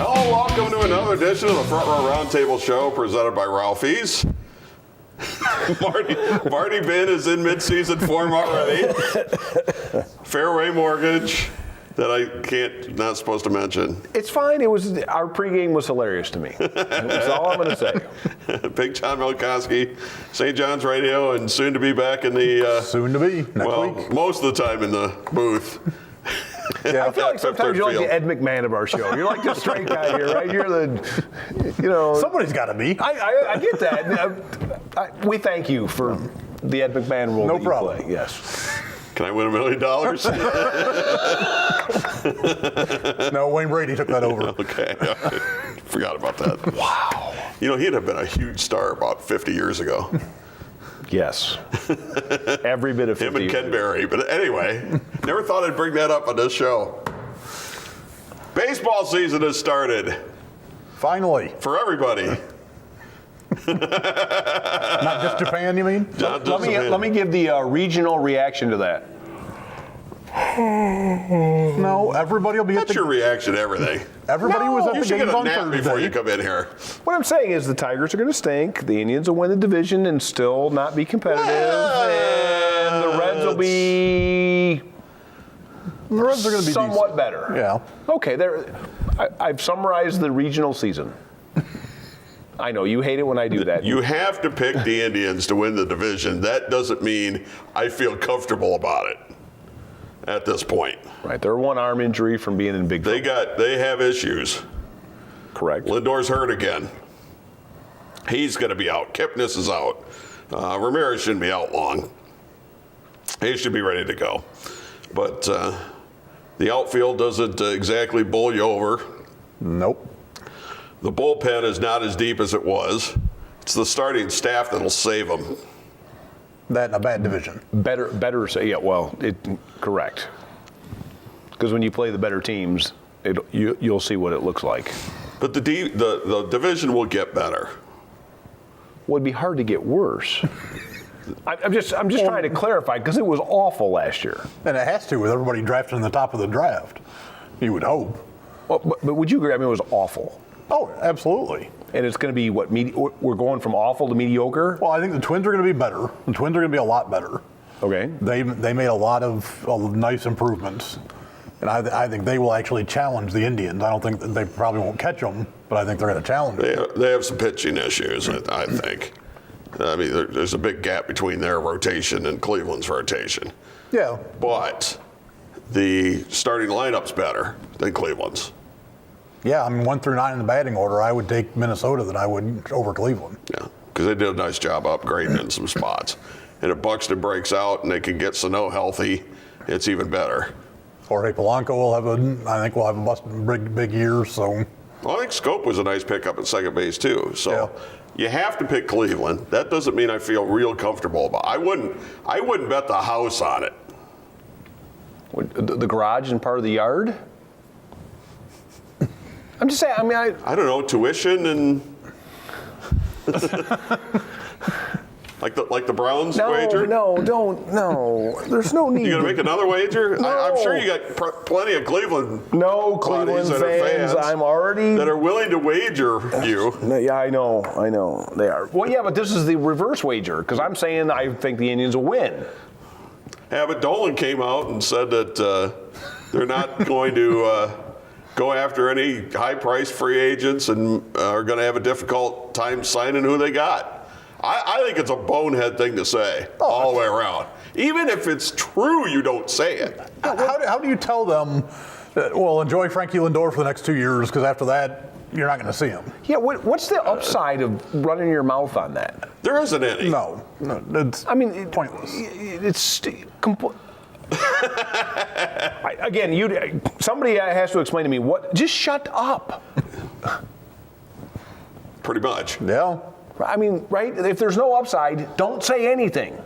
Hello, welcome to another edition of the Front Row Roundtable Show presented by Ralphie's. Marty Bin is in mid-season form already. Fairway Mortgage, that not supposed to mention. It's fine. Our pregame was hilarious to me. That's all I'm going to say. Big John Milkowski, St. John's Radio, and soon to be back in the soon to be next week. Most of the time in the booth. Yeah, I feel like sometimes you're like the Ed McMahon of our show. You're like the straight guy here, right? You're the, Somebody's got to be. I get that. We thank you for the Ed McMahon role. No problem. Play. Yes. Can I win $1 million? No, Wayne Brady took that over. Okay. Forgot about that. Wow. He'd have been a huge star about 50 years ago. Yes. Every bit of 50 Him and Ken years. Berry. But anyway, never thought I'd bring that up on this show. Baseball season has started. Finally. For everybody. Not just Japan, you mean? Let me give the regional reaction to that. No, everybody will be That's at the... your reaction to everything. Everybody was at You the should games get a on nap Thursday. before you come in here. What I'm saying is the Tigers are going to stink. The Indians will win the division and still not be competitive. And the Reds will be The Reds are going to be somewhat decent. better. Yeah. Okay, I've summarized the regional season. I know, you hate it when I do that. You have to pick the Indians to win the division. That doesn't mean I feel comfortable about it at this point. Right, they're one arm injury from being in big trouble. They have issues. Correct. Lindor's hurt again. He's going to be out. Kipnis is out. Ramirez shouldn't be out long. He should be ready to go. But the outfield doesn't exactly bowl you over. Nope. The bullpen is not as deep as it was. It's the starting staff that'll save them. That in a bad division. Better say, yeah, well, correct. Because when you play the better teams, you'll see what it looks like. But the division will get better. Well, it'd be hard to get worse. I'm just trying to clarify because it was awful last year. And it has to with everybody drafted in the top of the draft. You would hope. Well, but would you agree? I mean, it was awful. Oh, absolutely. And it's going to be what? We're going from awful to mediocre? Well, I think the Twins are going to be better. The Twins are going to be a lot better. Okay. They made a lot of nice improvements. And I think they will actually challenge the Indians. I don't think that they probably won't catch them, but I think they're going to challenge them. They have some pitching issues, I think. I mean, there's a big gap between their rotation and Cleveland's rotation. Yeah. But the starting lineup's better than Cleveland's. Yeah, I mean, 1 through 9 in the batting order, I would take Minnesota than I would over Cleveland. Yeah, because they did a nice job upgrading in some spots. And if Buxton breaks out and they can get Sano healthy, it's even better. Jorge Polanco will have a big year, so. Well, I think Scope was a nice pickup at second base, too. So Yeah. You have to pick Cleveland. That doesn't mean I feel real comfortable about it. I wouldn't bet the house on it. The garage and part of the yard? I'm just saying, I mean, I don't know, tuition and like the Browns wager? No, there's no need. You gonna make another wager? No. I'm sure you got plenty of Cleveland. No Cleveland buddies that are fans. I'm already that are willing to wager you. Yeah, I know they are. Well, yeah, but this is the reverse wager because I'm saying I think the Indians will win. Yeah, but Dolan came out and said that they're not going to go after any high-priced free agents and are going to have a difficult time signing who they got. I think it's a bonehead thing to say all the way around. Even if it's true, you don't say it. How do you tell them, well, enjoy Frankie Lindor for the next 2 years, because after that, you're not going to see him? Yeah, what's the upside of running your mouth on that? There isn't any. No, it's pointless. It's again, somebody has to explain to me what. Just shut up. Pretty much. Yeah. I mean, right? If there's no upside, don't say anything.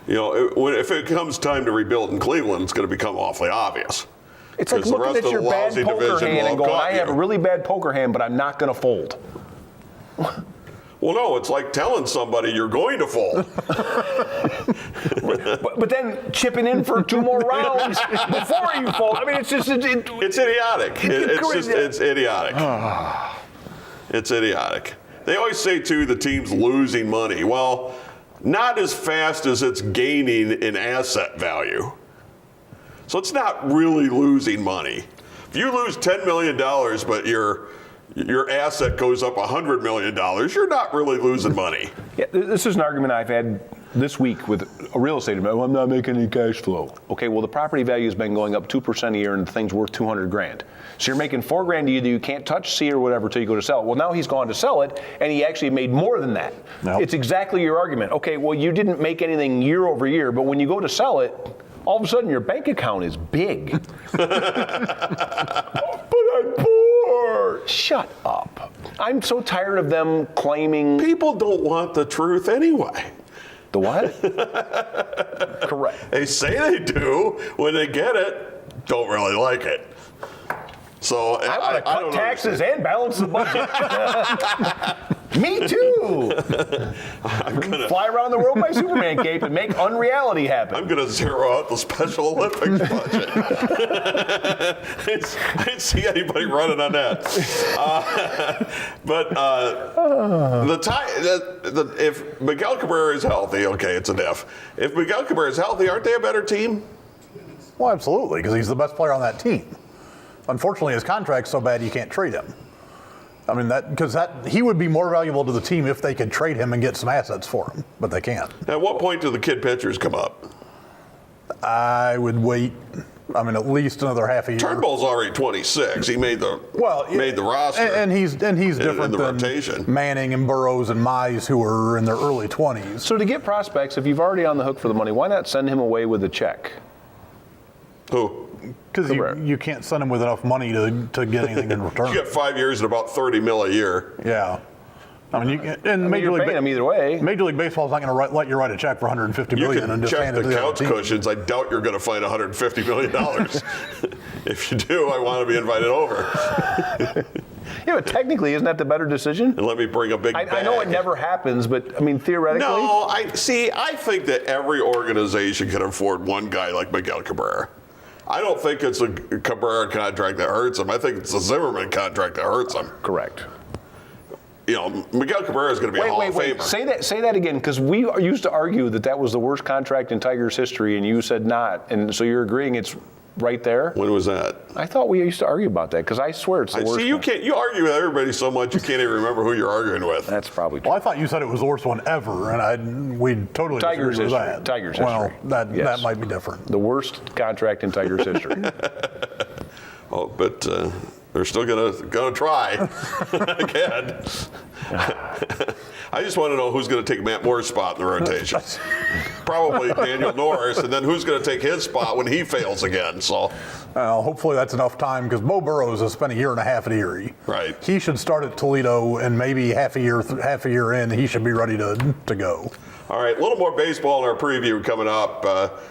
You know, if it comes time to rebuild in Cleveland, it's going to become awfully obvious. It's like Because the looking rest at of your the bad lousy poker division hand will and going, caught I have a you. really bad poker hand, but I'm not going to fold. Well, no, it's like telling somebody you're going to fold. but then chipping in for 2 more rounds before you fold. I mean, it's just it's idiotic. It's idiotic. It's idiotic. They always say too the team's losing money. Well, not as fast as it's gaining in asset value. So it's not really losing money. If you lose $10 million, but your asset goes up $100 million, you're not really losing money. Yeah, this is an argument I've had this week with a real estate agent. Well, I'm not making any cash flow. Okay, well, the property value has been going up 2% a year and the thing's worth $200,000. So you're making $4,000 either you can't touch, see, or whatever till you go to sell it. Well, now he's gone to sell it and he actually made more than that. Nope. It's exactly your argument. Okay, well, you didn't make anything year over year, but when you go to sell it, all of a sudden your bank account is big. But I'm poor. Shut up. I'm so tired of them claiming. People don't want the truth anyway. The what? Correct. They say they do. When they get it, don't really like it. So I want to cut taxes and balance the budget. Me too. I'm gonna fly around the world in my Superman cape and make unreality happen. I'm going to zero out the Special Olympics budget. I didn't see anybody running on that. If Miguel Cabrera is healthy, okay, it's an if. If Miguel Cabrera is healthy, aren't they a better team? Well, absolutely, because he's the best player on that team. Unfortunately, his contract's so bad you can't trade him. I mean, he would be more valuable to the team if they could trade him and get some assets for him, but they can't. At what point do the kid pitchers come up? I would wait. I mean, at least another half a year. Turnbull's already 26. He made the roster, and he's different in the than rotation. Manning and Burrows and Mize, who are in their early 20s. So to get prospects, if you've already on the hook for the money, why not send him away with a check? Who? Because you can't send him with enough money to get anything in return. You get 5 years at about $30 million a year. Yeah. I mean, you're paying him either way. Major League Baseball's not going to let you write a check for $150 million and just hand it to the couch other team. cushions. I doubt you're going to find $150 million. If you do, I want to be invited over. Yeah, but technically, isn't that the better decision? And let me bring a big bag. I know it never happens, but I mean, theoretically. No, I think that every organization can afford one guy like Miguel Cabrera. I don't think it's a Cabrera contract that hurts him. I think it's a Zimmerman contract that hurts him. Correct. You know, Miguel Cabrera is going to be a Hall of Famer. Say that again, because we used to argue that was the worst contract in Tigers history, and you said not, and so you're agreeing it's right there. When was that? I thought we used to argue about that because I swear it's the worst. See, you argue with everybody so much you can't even remember who you're arguing with. That's probably true. Well, I thought you said it was the worst one ever, and we totally Tigers disagree with history. that. Tigers history. Well, that might be different. The worst contract in Tigers history. Oh, but they're still gonna try again. I just want to know who's going to take Matt Moore's spot in the rotation. Probably Daniel Norris, and then who's going to take his spot when he fails again. So, hopefully that's enough time because Bo Burrows has spent a year and a half at Erie. Right. He should start at Toledo, and maybe half a year in, he should be ready to go. All right, a little more baseball in our preview coming up.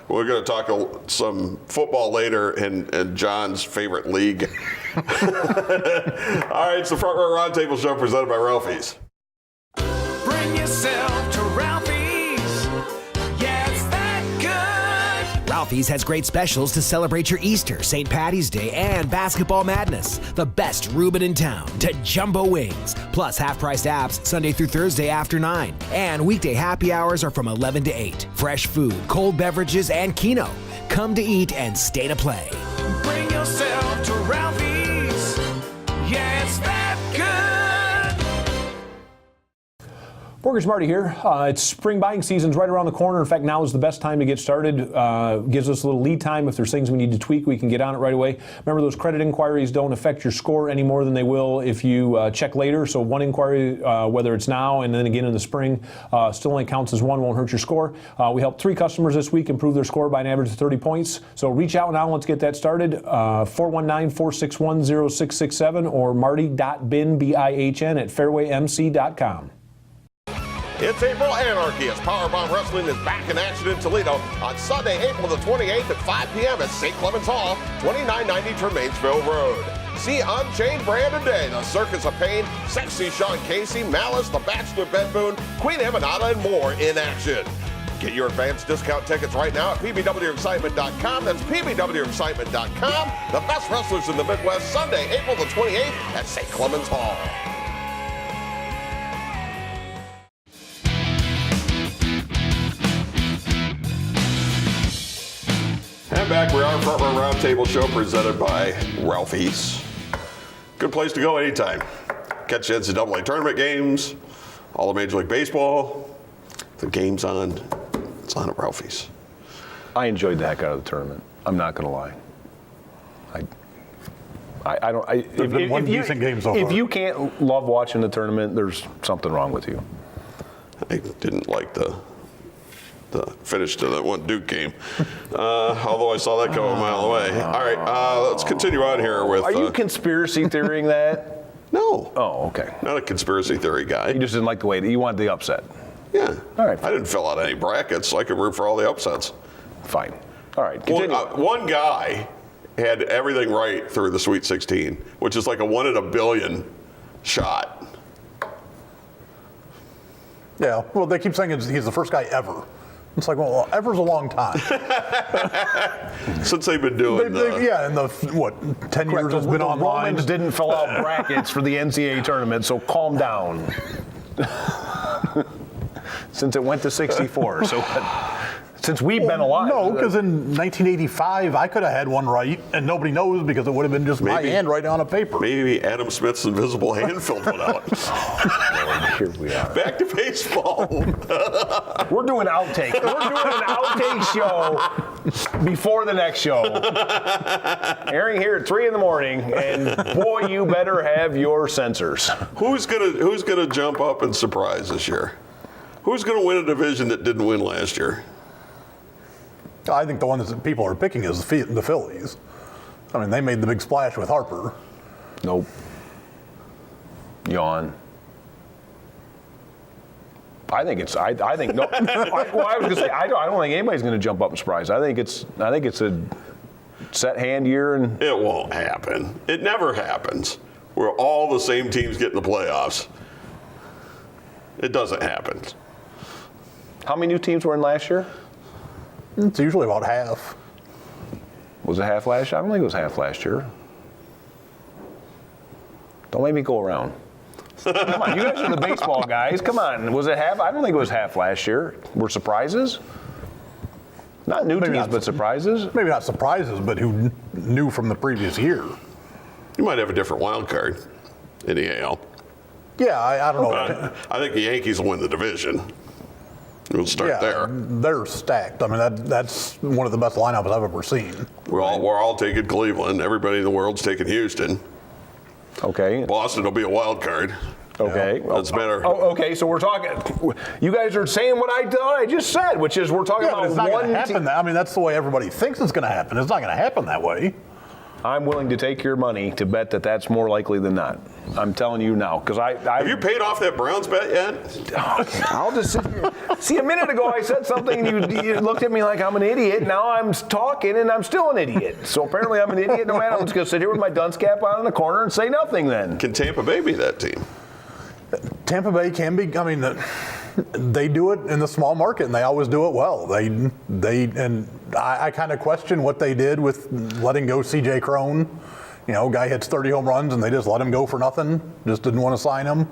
We're going to talk some football later in John's favorite league. All right, it's the Front Row Roundtable show presented by Ralphie's. Bring yourself to Ralphie's. Yeah, it's that good. Ralphie's has great specials to celebrate your Easter, St. Patty's Day, and Basketball Madness. The best Reuben in town to jumbo wings. Plus half-priced apps Sunday through Thursday after 9. And weekday happy hours are from 11 to 8. Fresh food, cold beverages, and Keno. Come to eat and stay to play. Bring yourself to Ralphie's. Yeah, it's that good. Mortgage Marty here. It's spring buying season's right around the corner. In fact, now is the best time to get started. Gives us a little lead time. If there's things we need to tweak, we can get on it right away. Remember, those credit inquiries don't affect your score any more than they will if you check later. So one inquiry, whether it's now and then again in the spring, still only counts as one, won't hurt your score. We helped 3 customers this week improve their score by an average of 30 points. So reach out now. Let's get that started. 419-461-0667 or marty.bin, B-I-H-N, at fairwaymc.com. It's April Anarchy as Powerbomb Wrestling is back in action in Toledo on Sunday, April the 28th at 5 p.m. at St. Clements Hall, 2990 Tremainsville Road. See Unchained Brandon Day, the Circus of Pain, Sexy Sean Casey, Malice, The Bachelor Ben Boone, Queen Emanata, and more in action. Get your advanced discount tickets right now at pbwexcitement.com. That's pbwexcitement.com. The best wrestlers in the Midwest, Sunday, April the 28th at St. Clemens Hall. And back, we are Front Row Roundtable show presented by Ralphie's. Good place to go anytime. Catch the NCAA tournament games, all the Major League Baseball. The game's on. It's on at Ralphie's. I enjoyed the heck out of the tournament. I'm not going to lie. I don't. There's been one decent game so far. If you can't love watching the tournament, there's something wrong with you. I didn't like the finish to that one Duke game, although I saw that coming a mile away. All right, let's continue on here with. Are you conspiracy theorying that? No. Oh, okay. Not a conspiracy theory guy. You just didn't like the way that you wanted the upset. Yeah. All right. I didn't fill out any brackets, so I could root for all the upsets. Fine. All right. Continue. One guy had everything right through the Sweet 16, which is like a 1 in a billion shot. Yeah, well, they keep saying he's the first guy ever. It's like, well, ever's a long time. Since they've been doing yeah, in the, 10 years it's been the online. Romans didn't fill out brackets for the NCAA tournament, so calm down. Since it went to 64, so since we've been alive. No, because in 1985 I could have had one right, and nobody knows because it would have been just my handwriting on a paper. Maybe Adam Smith's invisible hand filled one out. Here we are. Back to baseball. We're doing outtake. We're doing an outtake show before the next show. Airing here at 3 in the morning, and boy, you better have your sensors. Who's gonna jump up and surprise this year? Who's gonna win a division that didn't win last year? I think the one that people are picking is the Phillies. I mean, they made the big splash with Harper. Nope. Yawn. I think it's. I think no. I was gonna say I don't think anybody's gonna jump up and surprise. I think it's a set hand year, and It won't happen. It never happens. Where all the same teams get in the playoffs. It doesn't happen. how many new teams were in last year? It's usually about half. Was it half last year? I don't think it was half last year. Don't make me go around. Come on, you guys are the baseball guys. Come on, was it half? I don't think it was half last year. Were surprises? Not new teams, but surprises? Maybe not surprises, but who knew from the previous year. You might have a different wild card in the AL. Yeah, I don't know. But I think the Yankees will win the division. We'll start there. They're stacked. I mean, that's one of the best lineups I've ever seen. We're all taking Cleveland. Everybody in the world's taking Houston. Okay. Boston will be a wild card. Okay. That's better. Oh, okay, so we're talking. You guys are saying what I just said, which is we're talking Yeah, but about it's not going one to happen. I mean, that's the way everybody thinks it's going to happen. It's not going to happen that way. I'm willing to take your money to bet that that's more likely than not. I'm telling you now, because Have you paid off that Browns bet yet? Okay, I'll just sit here. See, a minute ago I said something and you looked at me like I'm an idiot. Now I'm talking and I'm still an idiot. So apparently I'm an idiot no matter. I'm just going to sit here with my dunce cap on in the corner and say nothing then. Can Tampa Bay be that team? Tampa Bay can be. I mean, they do it in the small market, and they always do it well. I kind of question what they did with letting go C.J. Cron. You know, guy hits 30 home runs, and they just let him go for nothing. Just didn't want to sign him.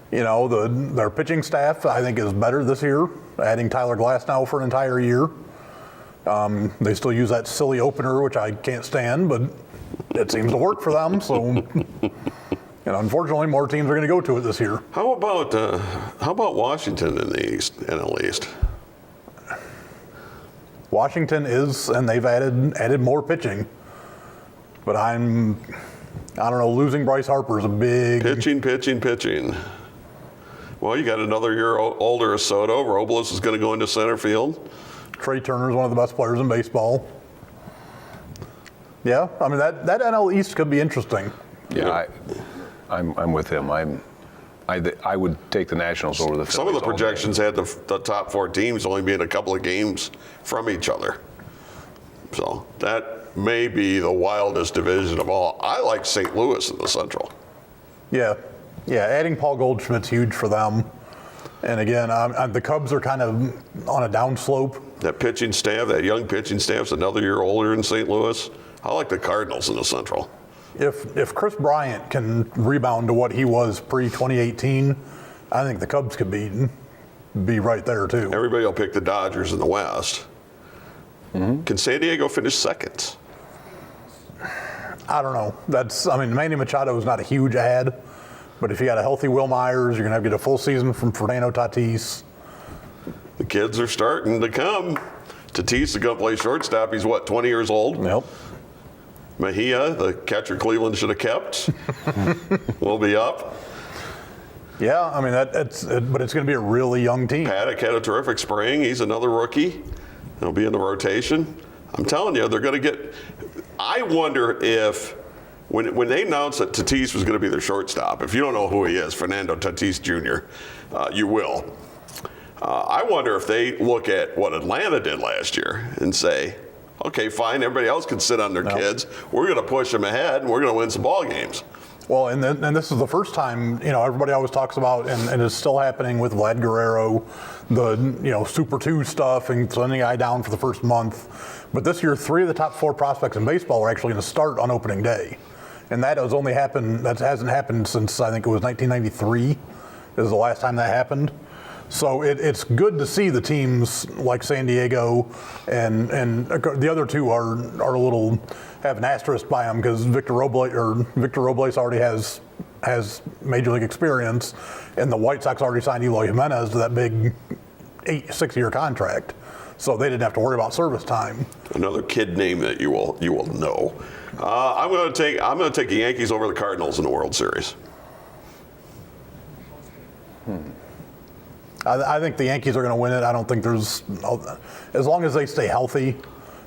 You know, their pitching staff, I think, is better this year, adding Tyler Glasnow for an entire year. They still use that silly opener, which I can't stand, but it seems to work for them. So, and unfortunately, more teams are going to go to it this year. How about Washington in the East, NL East? Washington is, and they've added more pitching. But I don't know, losing Bryce Harper is a big... Pitching. Well, you got another year older Soto. Robles is going to go into center field. Trey Turner is one of the best players in baseball. Yeah, I mean, that NL East could be interesting. Yeah, I'm with him. I would take the Nationals over the Phillies. Some of the projections had the top four teams only being a couple of games from each other. So that may be the wildest division of all. I like St. Louis in the Central. Yeah, adding Paul Goldschmidt's huge for them. And again, the Cubs are kind of on a downslope. That pitching staff, that young pitching staff's another year older in St. Louis. I like the Cardinals in the Central. If Chris Bryant can rebound to what he was pre-2018, I think the Cubs could be right there too. Everybody will pick the Dodgers in the West. Can San Diego finish second? I don't know. Manny Machado is not a huge ad, but if you got a healthy Will Myers, you're going to get a full season from Fernando Tatis. The kids are starting to come. Tatis is going to play shortstop. He's 20 years old? Yep. Mejia, the catcher Cleveland should have kept, will be up. Yeah, but it's going to be a really young team. Paddock had a terrific spring. He's another rookie. He'll be in the rotation. I'm telling you, they're going to get. I wonder if, when they announced that Tatis was going to be their shortstop, if you don't know who he is, Fernando Tatis Jr., you will. I wonder if they look at what Atlanta did last year and say, okay, fine, everybody else can sit on their kids. We're going to push them ahead, and we're going to win some ball games. Well, and this is the first time, everybody always talks about, and it's still happening with Vlad Guerrero, the, Super 2 stuff and sending a guy down for the first month. But this year, 3 of the top 4 prospects in baseball are actually going to start on opening day. And that hasn't happened since, I think it was 1993 is the last time that happened. So it's good to see the teams like San Diego and the other two are a little have an asterisk by them because Victor Robles already has major league experience, and the White Sox already signed Eloy Jimenez to that big 6-year contract, so they didn't have to worry about service time. Another kid name that you will know. I'm going to take the Yankees over the Cardinals in the World Series. I think the Yankees are going to win it. I don't think there's, as long as they stay healthy,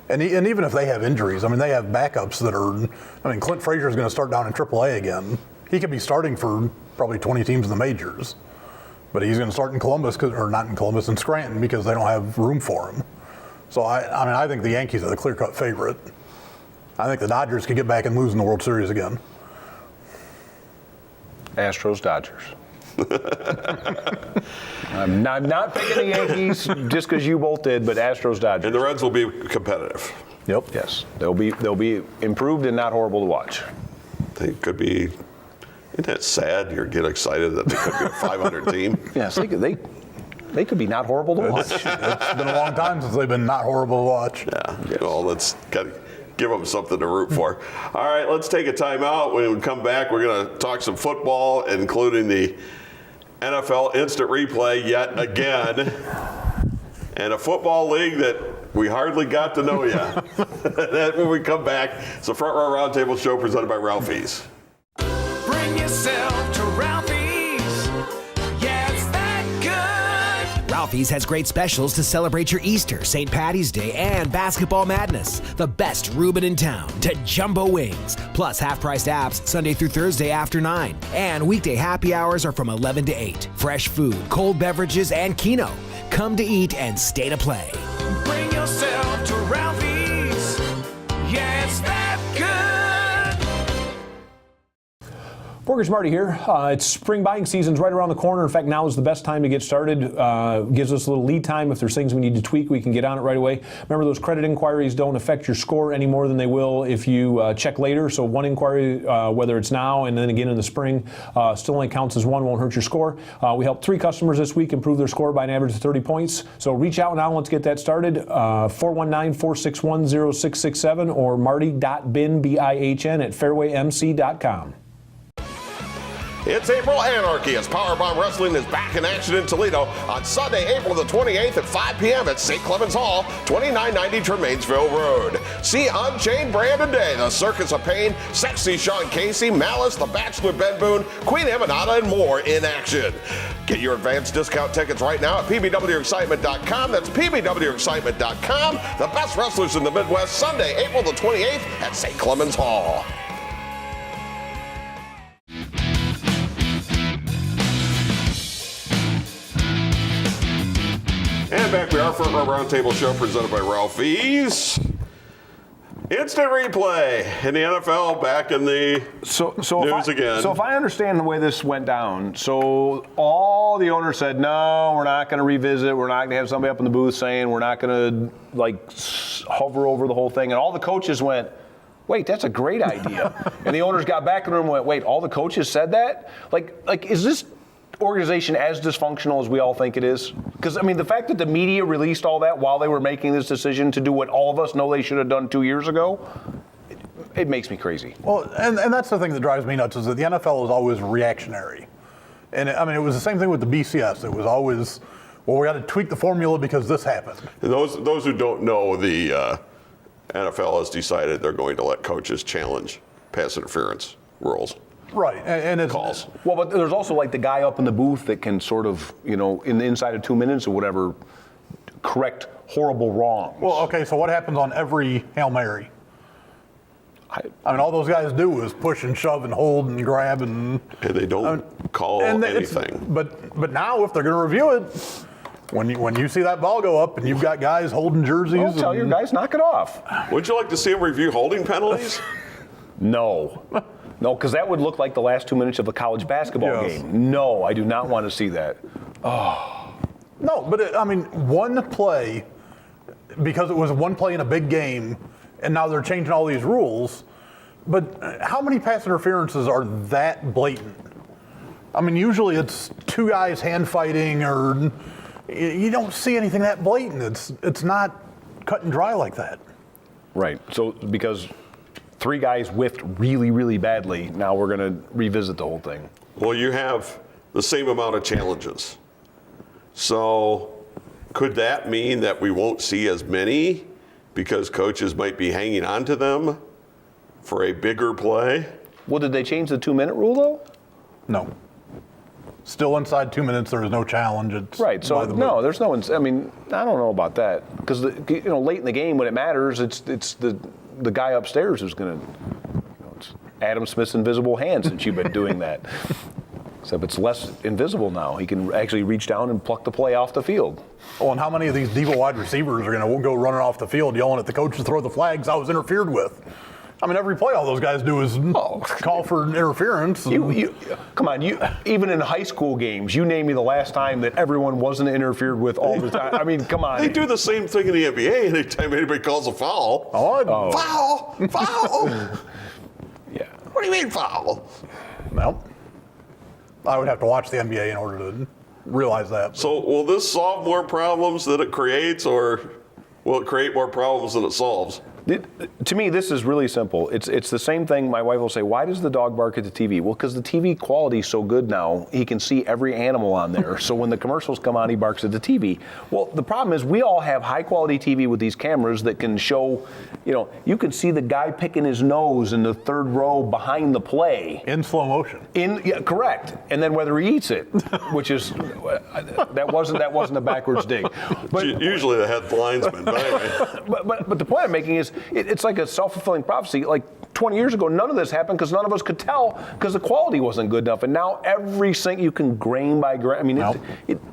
and even if they have injuries, they have backups that are, Clint Frazier is going to start down in AAA again. He could be starting for probably 20 teams in the majors, but he's going to start in Columbus, or not in Columbus, in Scranton, because they don't have room for him. So I think the Yankees are the clear-cut favorite. I think the Dodgers could get back and lose in the World Series again. Astros, Dodgers. I'm not picking the Yankees just because you both did, but Astros, Dodgers. And the Reds will be competitive. Yep. Yes, they'll be improved and not horrible to watch. They could be. Isn't that sad? You get excited that they could be a 500 team. Yes, they could be not horrible to watch. It's been a long time since they've been not horrible to watch. Yeah. Well, let's give them something to root for. All right, let's take a timeout. When we come back, we're going to talk some football, including the NFL Instant Replay yet again, and a football league that we hardly got to know yet. That's when we come back. It's the Front Row Roundtable show presented by Ralphie's. Bring yourself to Ralphie's. Yeah, it's that good. Ralphie's has great specials to celebrate your Easter, St. Patty's Day, and Basketball Madness. The best Reuben in town to jumbo wings. Plus half-priced apps Sunday through Thursday after 9. And weekday happy hours are from 11 to 8. Fresh food, cold beverages, and Keno. Come to eat and stay to play. Bring yourself to Ralphie's. Yeah, it's that good. Mortgage Marty here. It's spring buying season's right around the corner. In fact, now is the best time to get started. Gives us a little lead time. If there's things we need to tweak, we can get on it right away. Remember, those credit inquiries don't affect your score any more than they will if you check later. So one inquiry, whether it's now and then again in the spring, still only counts as one, won't hurt your score. We helped 3 customers this week improve their score by an average of 30 points. So reach out now. Let's get that started. 419-461-0667 or marty.bin, B-I-H-N, at fairwaymc.com. It's April Anarchy as Powerbomb Wrestling is back in action in Toledo on Sunday, April the 28th at 5 p.m. at St. Clements Hall, 2990 Tremainsville Road. See Unchained Brandon Day, the Circus of Pain, Sexy Sean Casey, Malice, The Bachelor Ben Boone, Queen Emanata, and more in action. Get your advanced discount tickets right now at pbwexcitement.com. That's pbwexcitement.com. The best wrestlers in the Midwest, Sunday, April the 28th at St. Clements Hall. And back we are for our Roundtable show presented by Ralphie's. Instant replay in the NFL back in the news again. So if I understand the way this went down, so all the owners said, no, we're not going to revisit. We're not going to have somebody up in the booth saying we're not going to hover over the whole thing. And all the coaches went, wait, that's a great idea. And the owners got back in the room and went, wait, all the coaches said that? Like, is this organization as dysfunctional as we all think it is? Because, I mean, the fact that the media released all that while they were making this decision to do what all of us know they should have done 2 years ago, it makes me crazy. Well, and that's the thing that drives me nuts is that the NFL is always reactionary. And, I mean, it was the same thing with the BCS. It was always, well, we got to tweak the formula because this happened. And those who don't know, the NFL has decided they're going to let coaches challenge pass interference rules. Right, and it's calls. Well, but there's also like the guy up in the booth that can sort of, in the inside of 2 minutes or whatever, correct horrible wrongs. Well, okay, so what happens on every Hail Mary? I mean, all those guys do is push and shove and hold and grab and they don't call anything. But now if they're going to review it, when you see that ball go up and you've got guys holding jerseys, well, tell your guys knock it off. Would you like to see them review holding penalties? No. No, because that would look like the last 2 minutes of a college basketball game. No, I do not want to see that. Oh. No, but I mean, one play, because it was one play in a big game, and now they're changing all these rules. But how many pass interferences are that blatant? I mean, usually it's two guys hand fighting, or you don't see anything that blatant. It's not cut and dry like that. Right. So because 3 guys whiffed really, really badly, now we're going to revisit the whole thing. Well, you have the same amount of challenges. So could that mean that we won't see as many because coaches might be hanging on to them for a bigger play? Well, did they change the 2-minute rule, though? No. Still inside 2 minutes, there is no challenge. It's right. So no, there's no. I mean, I don't know about that because late in the game when it matters, it's the guy upstairs who's going to. It's Adam Smith's invisible hand since you've been doing that. Except it's less invisible now. He can actually reach down and pluck the play off the field. Oh, and how many of these diva wide receivers are going to go running off the field yelling at the coach to throw the flags? I was interfered with. I mean, every play all those guys do is call for interference. Come on, even in high school games, you name me the last time that everyone wasn't interfered with all the time. I mean, come on. They do the same thing in the NBA anytime anybody calls a foul. Foul! Foul! Yeah. What do you mean foul? Well, I would have to watch the NBA in order to realize that. So will this solve more problems than it creates, or will it create more problems than it solves? To me, this is really simple. It's the same thing. My wife will say, why does the dog bark at the TV? Well, because the TV quality is so good now, he can see every animal on there. So when the commercials come on, he barks at the TV. Well, the problem is we all have high-quality TV with these cameras that can show, you can see the guy picking his nose in the third row behind the play. In slow motion. Yeah, correct. And then whether he eats it, which is, that wasn't a backwards dig. But usually the head linesman, but anyway. But the point I'm making is, it's like a self-fulfilling prophecy. Like 20 years ago, none of this happened because none of us could tell because the quality wasn't good enough. And now every single, you can grain by grain. I mean,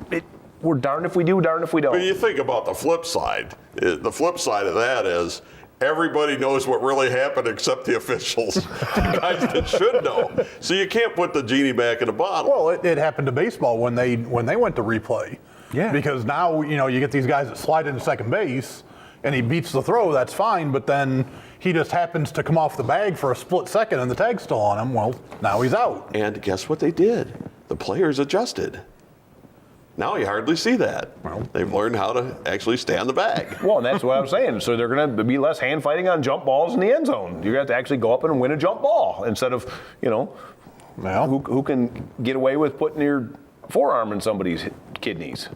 we're darned if we do, darned if we don't. But you think about the flip side. The flip side of that is everybody knows what really happened except the officials, the guys that should know. So you can't put the genie back in the bottle. Well, it happened to baseball when they went to replay. Yeah. Because now, you get these guys that slide into second base, and he beats the throw, that's fine, but then he just happens to come off the bag for a split second and the tag's still on him. Well, now he's out. And guess what they did? The players adjusted. Now you hardly see that. Well, they've learned how to actually stay on the bag. Well, and that's what I'm saying. So they're going to be less hand fighting on jump balls in the end zone. You're going to have to actually go up and win a jump ball instead of, who can get away with putting your forearm in somebody's kidneys.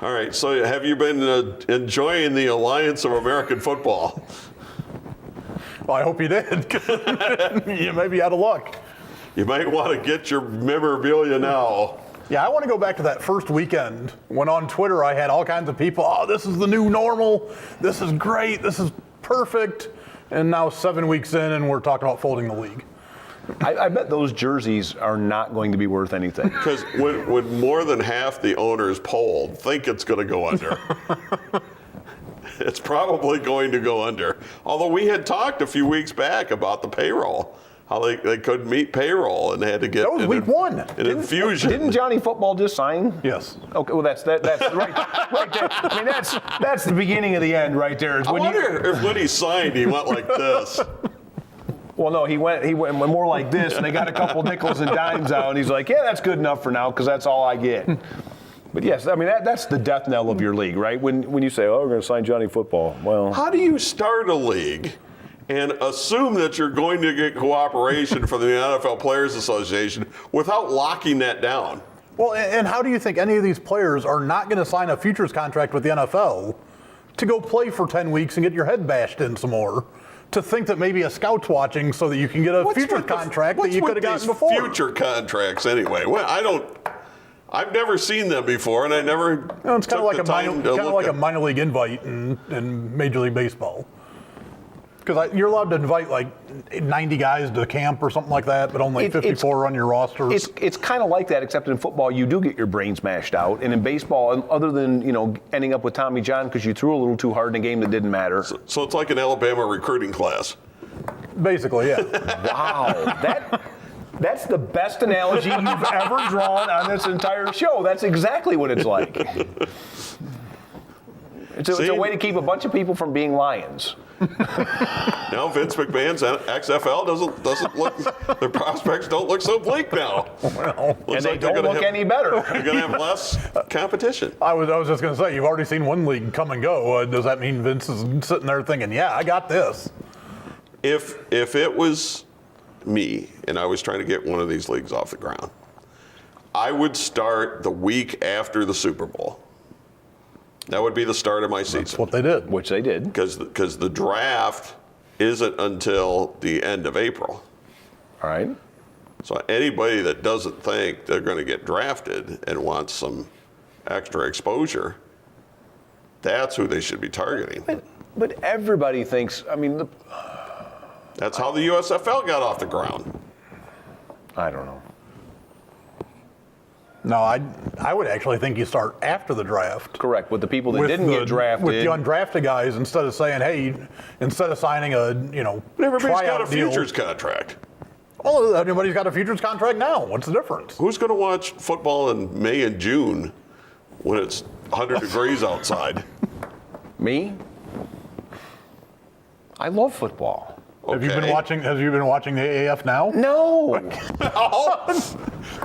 All right, so have you been enjoying the Alliance of American Football? Well, I hope you did. You may be out of luck. You might want to get your memorabilia now. Yeah, I want to go back to that first weekend when on Twitter I had all kinds of people, this is the new normal, this is great, this is perfect, and now 7 weeks in and we're talking about folding the league. I bet those jerseys are not going to be worth anything. Because when more than half the owners polled think it's going to go under. it's probably going to go under. Although we had talked a few weeks back about the payroll, how they couldn't meet payroll and they had to get That was week one. an infusion. Didn't Johnny Football just sign? Yes. Okay, well that's right there. I mean that's the beginning of the end right there. I wonder if when he signed, he went like this. Well, no, he went more like this, and they got a couple nickels and dimes out, and he's like, yeah, that's good enough for now because that's all I get. But yes, I mean that's the death knell of your league, right? When you say, oh, we're going to sign Johnny Football, well, How do you start a league and assume that you're going to get cooperation from the NFL Players Association without locking that down? Well, and how do you think any of these players are not going to sign a futures contract with the NFL to go play for 10 weeks and get your head bashed in some more? To think that maybe a scout's watching so that you can get a future contract that you could have gotten before. Future contracts, anyway. Well, I've never seen them before, and I never. It's kind of like a a minor league invite in Major League Baseball. Because you're allowed to invite like 90 guys to camp or something like that, but only 54 on your roster. it's kind of like that, except in football you do get your brains mashed out, and in baseball, other than ending up with Tommy John because you threw a little too hard in a game that didn't matter. So it's like an Alabama recruiting class. Basically, yeah. Wow, that's the best analogy you've ever drawn on this entire show. That's exactly what it's like. It's a way to keep a bunch of people from being lions. Now Vince McMahon's XFL doesn't look. Their prospects don't look so bleak now. Well, and they don't look any better. You're going to have less competition. I was just going to say, you've already seen one league come and go. Does that mean Vince is sitting there thinking, yeah, I got this? If it was me and I was trying to get one of these leagues off the ground, I would start the week after the Super Bowl. That would be the start of my season. That's what they did. Which they did. Because the draft isn't until the end of April. All right. So anybody that doesn't think they're going to get drafted and wants some extra exposure, that's who they should be targeting. But everybody thinks, I mean, That's how the USFL got off the ground. I don't know. No, I would actually think you start after the draft. Correct. With the people that didn't get drafted. With the undrafted guys, instead of saying, hey, instead of signing a, But everybody's got a tryout deal. futures contract. Well, everybody's got a futures contract now. What's the difference? Who's going to watch football in May and June when it's 100 degrees outside? Me? I love football. Have you been watching the AAF now? No.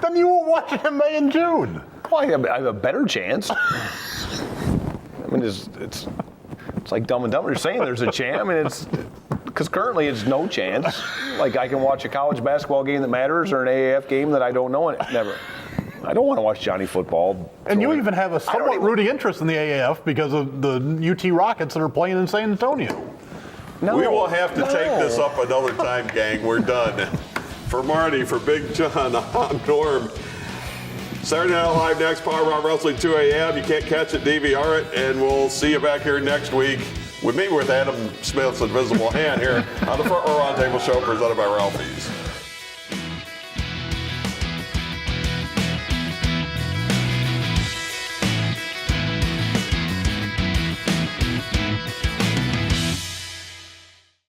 Then you won't watch it in May and June. Well, I have a better chance. I mean, it's like Dumb and Dumber. You're saying there's a chance. I mean, it's because currently it's no chance. Like I can watch a college basketball game that matters or an AAF game that I don't know. Never. I don't want to watch Johnny Football. And you even have a somewhat rooting interest in the AAF because of the UT Rockets that are playing in San Antonio. No, We will have to take this up another time, gang. We're done. For Marty, for Big John, I'm Norm. Saturday Night Live next, Power Round Wrestling 2 a.m. You can't catch it, DVR it, and we'll see you back here next week with me with Adam Smith's Invisible Hand here on the Front Row Roundtable Show presented by Ralphie's.